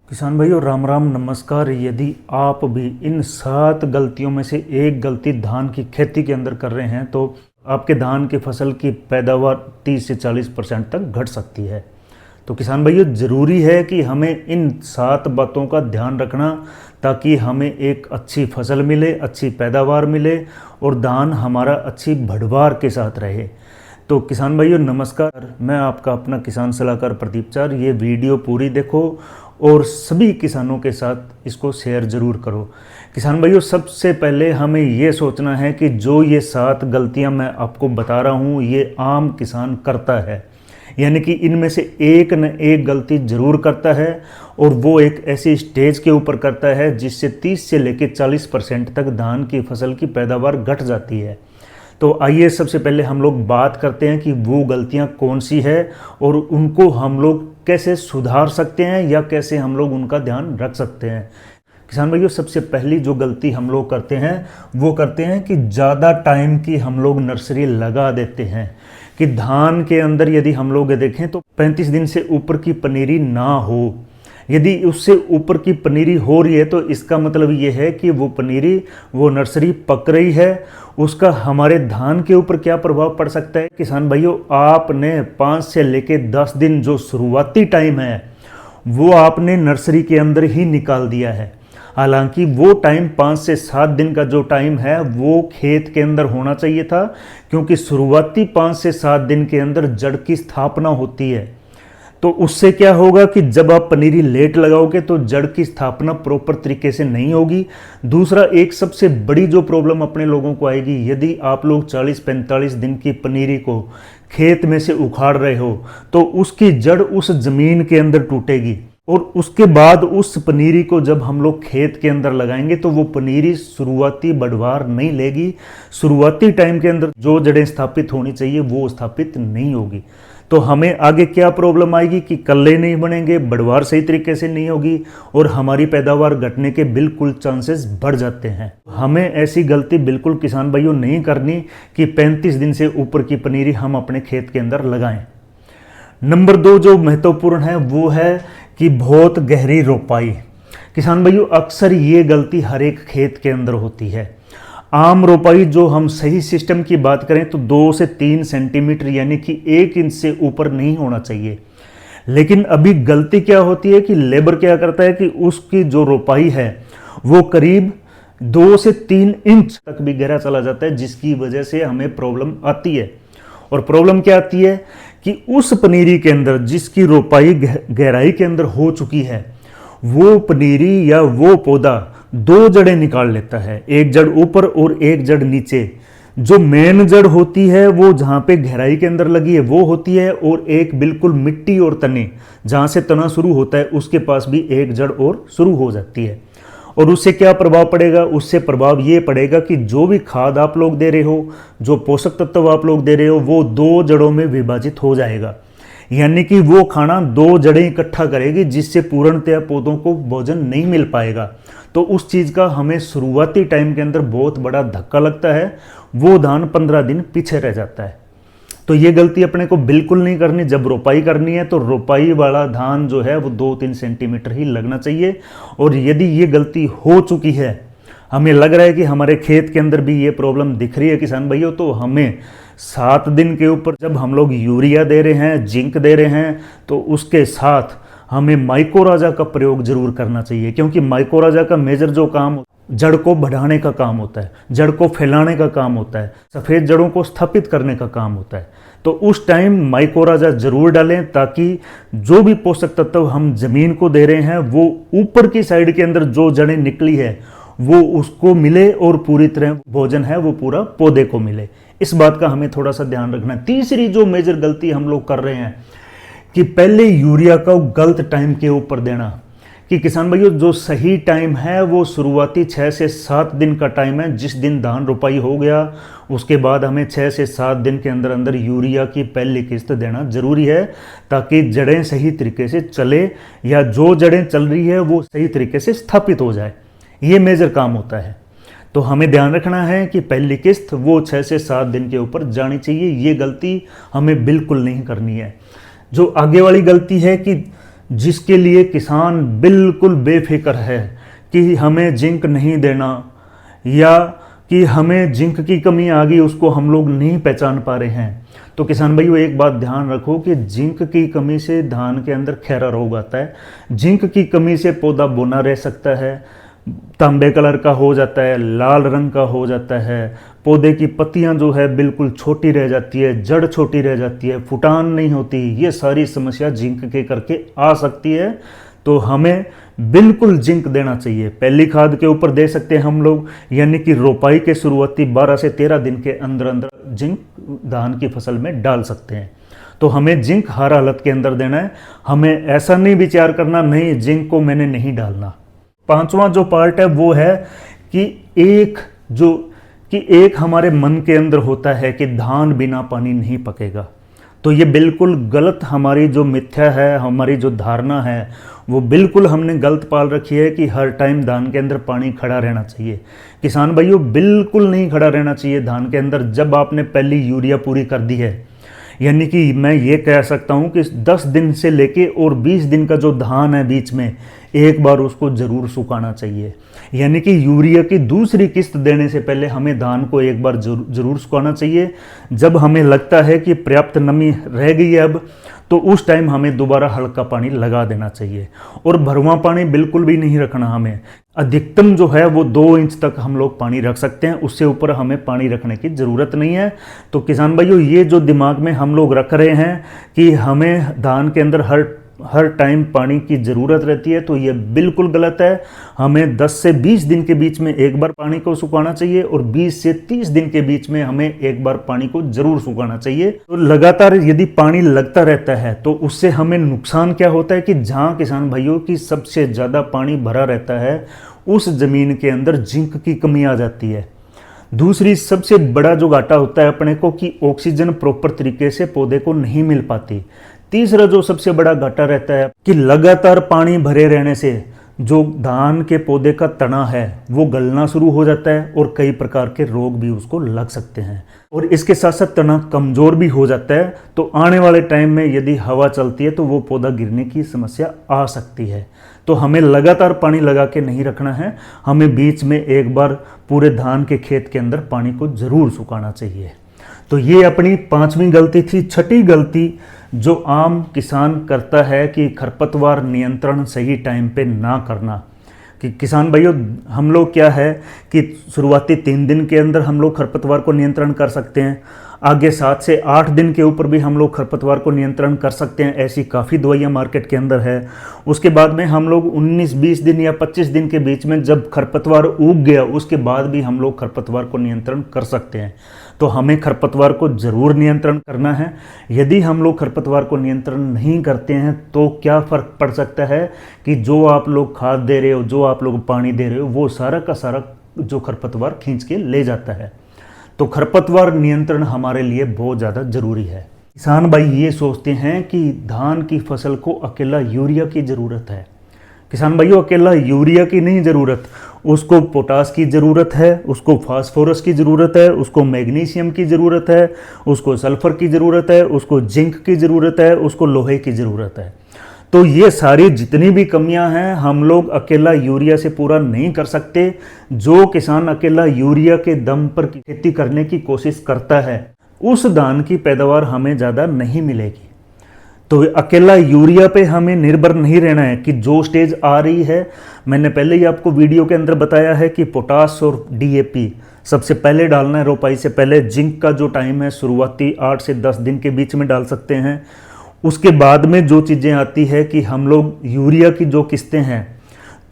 किसान भाइयों राम राम नमस्कार। यदि आप भी इन 7 गलतियों में से एक गलती धान की खेती के अंदर कर रहे हैं तो आपके धान की फसल की पैदावार 30 से 40% तक घट सकती है। तो किसान भाइयों ज़रूरी है कि हमें इन 7 बातों का ध्यान रखना ताकि हमें एक अच्छी फसल मिले, अच्छी पैदावार मिले और धान हमारा अच्छी भरभरार के साथ रहे। तो किसान भाइयों नमस्कार, मैं आपका अपना किसान सलाहकार प्रदीप चार। ये वीडियो पूरी देखो और सभी किसानों के साथ इसको शेयर ज़रूर करो। किसान भाइयों सबसे पहले हमें ये सोचना है कि जो ये 7 गलतियां मैं आपको बता रहा हूँ ये आम किसान करता है, यानी कि इनमें से एक न एक गलती ज़रूर करता है और वो एक ऐसी स्टेज के ऊपर करता है जिससे 30 से लेकर 40% तक धान की फसल की पैदावार घट जाती है। तो आइए सबसे पहले हम लोग बात करते हैं कि वो गलतियां कौन सी है और उनको हम लोग कैसे सुधार सकते हैं या कैसे हम लोग उनका ध्यान रख सकते हैं। किसान भाइयों सबसे पहली जो गलती हम लोग करते हैं वो करते हैं कि ज़्यादा टाइम की हम लोग नर्सरी लगा देते हैं। कि धान के अंदर यदि हम लोग देखें तो 35 दिन से ऊपर की पनीरी ना हो। यदि उससे ऊपर की पनीरी हो रही है तो इसका मतलब ये है कि वो पनीरी, वो नर्सरी पक रही है। उसका हमारे धान के ऊपर क्या प्रभाव पड़ सकता है किसान भाइयों, आपने 5 से लेके 10 दिन जो शुरुआती टाइम है वो आपने नर्सरी के अंदर ही निकाल दिया है। हालांकि वो टाइम 5 से 7 दिन का जो टाइम है वो खेत के अंदर होना चाहिए था, क्योंकि शुरुआती 5 से 7 दिन के अंदर जड़ की स्थापना होती है। तो उससे क्या होगा कि जब आप पनीरी लेट लगाओगे तो जड़ की स्थापना प्रॉपर तरीके से नहीं होगी। दूसरा, एक सबसे बड़ी जो प्रॉब्लम अपने लोगों को आएगी, यदि आप लोग 40-45 दिन की पनीरी को खेत में से उखाड़ रहे हो तो उसकी जड़ उस जमीन के अंदर टूटेगी और उसके बाद उस पनीरी को जब हम लोग खेत के अंदर लगाएंगे तो वो पनीरी शुरुआती बढ़वार नहीं लेगी। शुरुआती टाइम के अंदर जो जड़ें स्थापित होनी चाहिए वो स्थापित नहीं होगी। तो हमें आगे क्या प्रॉब्लम आएगी कि कल्ले नहीं बनेंगे, बढ़वार सही तरीके से नहीं होगी और हमारी पैदावार घटने के बिल्कुल चांसेस बढ़ जाते हैं। हमें ऐसी गलती बिल्कुल किसान भाइयों नहीं करनी कि 35 दिन से ऊपर की पनीरी हम अपने खेत के अंदर लगाएं। नंबर 2 जो महत्वपूर्ण है वो है कि बहुत गहरी रोपाई। किसान भाइयों अक्सर ये गलती हर एक खेत के अंदर होती है। आम रोपाई जो हम सही सिस्टम की बात करें तो 2 से 3 सेंटीमीटर यानी कि 1 इंच से ऊपर नहीं होना चाहिए। लेकिन अभी गलती क्या होती है कि लेबर क्या करता है कि उसकी जो रोपाई है वो करीब 2 से 3 इंच तक भी गहरा चला जाता है, जिसकी वजह से हमें प्रॉब्लम आती है। और प्रॉब्लम क्या आती है कि उस पनीरी के अंदर जिसकी रोपाई गहराई के अंदर हो चुकी है वो पनीरी या वो पौधा 2 जड़ें निकाल लेता है, एक जड़ ऊपर और एक जड़ नीचे। जो मेन जड़ होती है वो जहाँ पे गहराई के अंदर लगी है वो होती है, और एक बिल्कुल मिट्टी और तने जहाँ से तना शुरू होता है उसके पास भी एक जड़ और शुरू हो जाती है। और उससे क्या प्रभाव पड़ेगा, उससे प्रभाव ये पड़ेगा कि जो भी खाद आप लोग दे रहे हो, जो पोषक तत्व आप लोग दे रहे हो वो 2 जड़ों में विभाजित हो जाएगा। यानी कि वो खाना 2 जड़ें इकट्ठा करेगी जिससे पूर्णतया पौधों को भोजन नहीं मिल पाएगा। तो उस चीज़ का हमें शुरुआती टाइम के अंदर बहुत बड़ा धक्का लगता है, वो धान 15 दिन पीछे रह जाता है। तो ये गलती अपने को बिल्कुल नहीं करनी। जब रोपाई करनी है तो रोपाई वाला धान जो है वो 2-3 सेंटीमीटर ही लगना चाहिए। और यदि ये गलती हो चुकी है, हमें लग रहा है कि हमारे खेत के अंदर भी ये प्रॉब्लम दिख रही है किसान भाइयों, तो हमें 7 दिन के ऊपर जब हम लोग यूरिया दे रहे हैं, जिंक दे रहे हैं, तो उसके साथ हमें माइकोराजा का प्रयोग जरूर करना चाहिए। क्योंकि माइकोराजा का मेजर जो काम जड़ को बढ़ाने का काम होता है, जड़ को फैलाने का काम होता है, सफ़ेद जड़ों को स्थापित करने का काम होता है। तो उस टाइम माइकोराजा जरूर डालें ताकि जो भी पोषक तत्व हम जमीन को दे रहे हैं वो ऊपर की साइड के अंदर जो जड़ें निकली है वो उसको मिले और पूरी तरह भोजन है वो पूरा पौधे को मिले। इस बात का हमें थोड़ा सा ध्यान रखना है। तीसरी जो मेजर गलती हम लोग कर रहे हैं कि पहले यूरिया का गलत टाइम के ऊपर देना। कि किसान भाइयों जो सही टाइम है वो शुरुआती 6 से 7 दिन का टाइम है। जिस दिन धान रोपाई हो गया उसके बाद हमें 6 से 7 दिन के अंदर अंदर यूरिया की पहली किस्त देना जरूरी है, ताकि जड़ें सही तरीके से चले या जो जड़ें चल रही है वो सही तरीके से स्थापित हो जाए। ये मेजर काम होता है। तो हमें ध्यान रखना है कि पहली किस्त वो 6 से 7 दिन के ऊपर जानी चाहिए। ये गलती हमें बिल्कुल नहीं करनी है। जो आगे वाली गलती है कि जिसके लिए किसान बिल्कुल बेफिक्र है कि हमें जिंक नहीं देना या कि हमें जिंक की कमी आ गई, उसको हम लोग नहीं पहचान पा रहे हैं। तो किसान भाइयों एक बात ध्यान रखो कि जिंक की कमी से धान के अंदर खैरा रोग आता है। जिंक की कमी से पौधा बौना रह सकता है, तांबे कलर का हो जाता है, लाल रंग का हो जाता है, पौधे की पत्तियां जो है बिल्कुल छोटी रह जाती है, जड़ छोटी रह जाती है, फुटान नहीं होती। ये सारी समस्या जिंक के करके आ सकती है। तो हमें बिल्कुल जिंक देना चाहिए। पहली खाद के ऊपर दे सकते हैं हम लोग, यानी कि रोपाई के शुरुआती 12 से 13 दिन के अंदर अंदर जिंक धान की फसल में डाल सकते हैं। तो हमें जिंक हर हालत के अंदर देना है। हमें ऐसा नहीं विचार करना नहीं जिंक को मैंने नहीं डालना। पांचवा जो पार्ट है वो है कि एक हमारे मन के अंदर होता है कि धान बिना पानी नहीं पकेगा। तो ये बिल्कुल गलत हमारी जो मिथ्या है, हमारी जो धारणा है, वो बिल्कुल हमने गलत पाल रखी है कि हर टाइम धान के अंदर पानी खड़ा रहना चाहिए। किसान भाइयों बिल्कुल नहीं खड़ा रहना चाहिए धान के अंदर। जब आपने पहली यूरिया पूरी कर दी है, यानी कि मैं ये कह सकता हूँ कि 10 दिन से लेके और 20 दिन का जो धान है बीच में, एक बार उसको ज़रूर सुखाना चाहिए। यानी कि यूरिया की दूसरी किस्त देने से पहले हमें धान को एक बार ज़रूर सुखाना चाहिए। जब हमें लगता है कि पर्याप्त नमी रह गई है अब, तो उस टाइम हमें दोबारा हल्का पानी लगा देना चाहिए। और भरवा पानी बिल्कुल भी नहीं रखना हमें। अधिकतम जो है वो 2 इंच तक हम लोग पानी रख सकते हैं, उससे ऊपर हमें पानी रखने की ज़रूरत नहीं है। तो किसान भाइयों ये जो दिमाग में हम लोग रख रहे हैं कि हमें धान के अंदर हर टाइम पानी की ज़रूरत रहती है, तो ये बिल्कुल गलत है। हमें 10 से 20 दिन के बीच में एक बार पानी को सुखाना चाहिए और 20 से 30 दिन के बीच में हमें एक बार पानी को ज़रूर सुखाना चाहिए। तो लगातार यदि पानी लगता रहता है तो उससे हमें नुकसान क्या होता है कि जहाँ किसान भाइयों की सबसे ज़्यादा पानी भरा रहता है उस ज़मीन के अंदर जिंक की कमी आ जाती है। दूसरी सबसे बड़ा जो घाटा होता है अपने को कि ऑक्सीजन प्रॉपर तरीके से पौधे को नहीं मिल पाती। तीसरा जो सबसे बड़ा घाटा रहता है कि लगातार पानी भरे रहने से जो धान के पौधे का तना है वो गलना शुरू हो जाता है और कई प्रकार के रोग भी उसको लग सकते हैं। और इसके साथ साथ तना कमज़ोर भी हो जाता है। तो आने वाले टाइम में यदि हवा चलती है तो वो पौधा गिरने की समस्या आ सकती है। तो हमें लगातार पानी लगा के नहीं रखना है, हमें बीच में एक बार पूरे धान के खेत के अंदर पानी को ज़रूर सुखाना चाहिए। तो ये अपनी 5वीं गलती थी। छठी गलती जो आम किसान करता है कि खरपतवार नियंत्रण सही टाइम पे ना करना। कि किसान भाइयों हम लोग क्या है कि शुरुआती 3 दिन के अंदर हम लोग खरपतवार को नियंत्रण कर सकते हैं, आगे 7 से 8 दिन के ऊपर भी हम लोग खरपतवार को नियंत्रण कर सकते हैं। ऐसी काफ़ी दवाइयाँ मार्केट के अंदर है। उसके बाद में हम लोग 19-20 दिन या 25 दिन के बीच में जब खरपतवार उग गया उसके बाद भी हम लोग खरपतवार को नियंत्रण कर सकते हैं। तो हमें खरपतवार को ज़रूर नियंत्रण करना है। यदि हम लोग खरपतवार को नियंत्रण नहीं करते हैं तो क्या फ़र्क पड़ सकता है कि जो आप लोग खाद दे रहे हो, जो आप लोग पानी दे रहे हो, वो सारा का सारा जो खरपतवार खींच के ले जाता है। तो खरपतवार नियंत्रण हमारे लिए बहुत ज़्यादा ज़रूरी है। किसान भाई ये सोचते हैं कि धान की फसल को अकेला यूरिया की ज़रूरत है। किसान भाइयों अकेला यूरिया की नहीं ज़रूरत, उसको पोटास की ज़रूरत है, उसको फास्फोरस की ज़रूरत है, उसको मैग्नीशियम की ज़रूरत है, उसको सल्फ़र की ज़रूरत है, उसको जिंक की ज़रूरत है, उसको लोहे की ज़रूरत है। तो ये सारी जितनी भी कमियां हैं हम लोग अकेला यूरिया से पूरा नहीं कर सकते। जो किसान अकेला यूरिया के दम पर खेती करने की कोशिश करता है उस धान की पैदावार हमें ज़्यादा नहीं मिलेगी। तो अकेला यूरिया पे हमें निर्भर नहीं रहना है कि जो स्टेज आ रही है, मैंने पहले ही आपको वीडियो के अंदर बताया है कि पोटास और डीएपी सबसे पहले डालना है रोपाई से पहले। जिंक का जो टाइम है शुरुआती 8 से 10 दिन के बीच में डाल सकते हैं। उसके बाद में जो चीज़ें आती है कि हम लोग यूरिया की जो किस्तें हैं,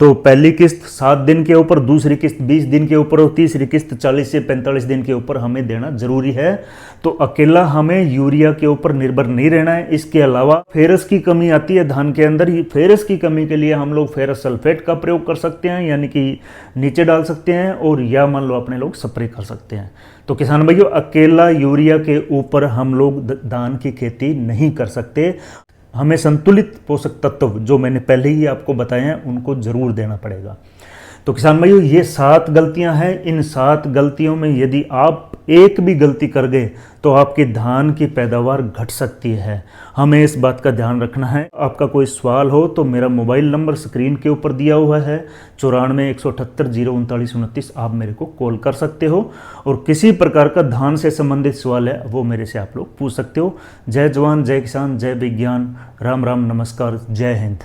तो पहली किस्त 7 दिन के ऊपर, दूसरी किस्त 20 दिन के ऊपर और तीसरी किस्त 40 से 45 दिन के ऊपर हमें देना जरूरी है। तो अकेला हमें यूरिया के ऊपर निर्भर नहीं रहना है। इसके अलावा फेरस की कमी आती है धान के अंदर। फेरस की कमी के लिए हम लोग फेरस सल्फेट का प्रयोग कर सकते हैं, यानी कि नीचे डाल सकते हैं, और या मान लो अपने लोग स्प्रे कर सकते हैं। तो किसान भाइयों अकेला यूरिया के ऊपर हम लोग धान की खेती नहीं कर सकते। हमें संतुलित पोषक तत्व जो मैंने पहले ही आपको बताए हैं उनको ज़रूर देना पड़ेगा। तो किसान भाइयों, ये 7 गलतियां हैं। इन 7 गलतियों में यदि आप एक भी गलती कर गए तो आपके धान की पैदावार घट सकती है। हमें इस बात का ध्यान रखना है। आपका कोई सवाल हो तो मेरा मोबाइल नंबर स्क्रीन के ऊपर दिया हुआ है 94 178 039 29। आप मेरे को कॉल कर सकते हो और किसी प्रकार का धान से संबंधित सवाल है वो मेरे से आप लोग पूछ सकते हो। जय जवान, जय किसान, जय विज्ञान, राम राम, नमस्कार, जय हिंद।